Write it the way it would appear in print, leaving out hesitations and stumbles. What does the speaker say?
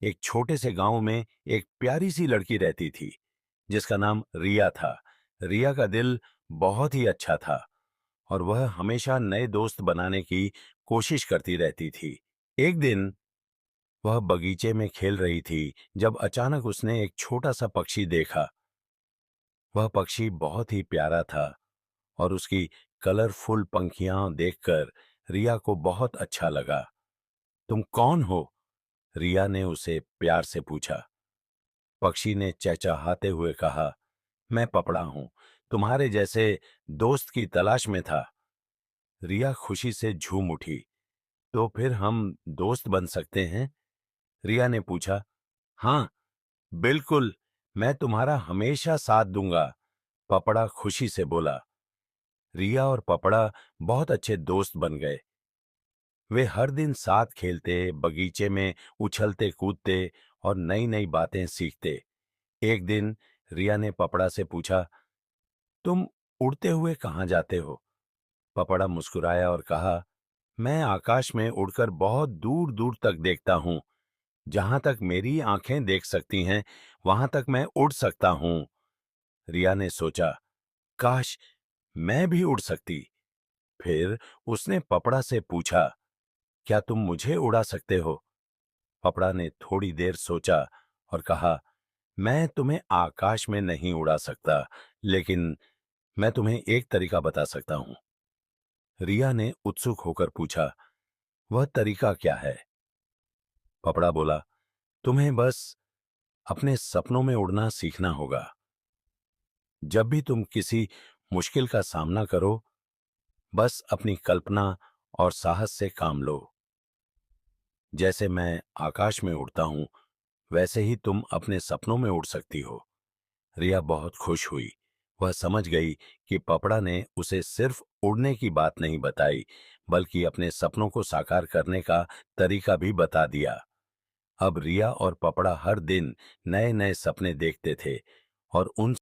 एक छोटे से गांव में एक प्यारी सी लड़की रहती थी जिसका नाम रिया था। रिया का दिल बहुत ही अच्छा था और वह हमेशा नए दोस्त बनाने की कोशिश करती रहती थी। एक दिन वह बगीचे में खेल रही थी जब अचानक उसने एक छोटा सा पक्षी देखा। वह पक्षी बहुत ही प्यारा था और उसकी कलरफुल पंखियां देखकर रिया को बहुत अच्छा लगा। तुम कौन हो? रिया ने उसे प्यार से पूछा। पक्षी ने चहचहाते हुए कहा, मैं पपड़ा हूं, तुम्हारे जैसे दोस्त की तलाश में था। रिया खुशी से झूम उठी। तो फिर हम दोस्त बन सकते हैं? रिया ने पूछा। हाँ, बिल्कुल, मैं तुम्हारा हमेशा साथ दूंगा, पपड़ा खुशी से बोला। रिया और पपड़ा बहुत अच्छे दोस्त बन गए। वे हर दिन साथ खेलते, बगीचे में उछलते कूदते और नई नई बातें सीखते। एक दिन रिया ने पपड़ा से पूछा, तुम उड़ते हुए कहाँ जाते हो? पपड़ा मुस्कुराया और कहा, मैं आकाश में उड़कर बहुत दूर दूर तक देखता हूँ। जहां तक मेरी आंखें देख सकती हैं, वहां तक मैं उड़ सकता हूँ। रिया ने सोचा, काश मैं भी उड़ सकती। फिर उसने पपड़ा से पूछा, क्या तुम मुझे उड़ा सकते हो? पपड़ा ने थोड़ी देर सोचा और कहा, मैं तुम्हें आकाश में नहीं उड़ा सकता, लेकिन मैं तुम्हें एक तरीका बता सकता हूँ। रिया ने उत्सुक होकर पूछा, वह तरीका क्या है? पपड़ा बोला, तुम्हें बस अपने सपनों में उड़ना सीखना होगा। जब भी तुम किसी मुश्किल का सामना करो, बस अपनी कल्पना और साहस से काम लो। जैसे मैं आकाश में उड़ता हूं, वैसे ही तुम अपने सपनों में उड़ सकती हो। रिया बहुत खुश हुई। वह समझ गई कि पपड़ा ने उसे सिर्फ उड़ने की बात नहीं बताई, बल्कि अपने सपनों को साकार करने का तरीका भी बता दिया। अब रिया और पपड़ा हर दिन नए नए सपने देखते थे और उन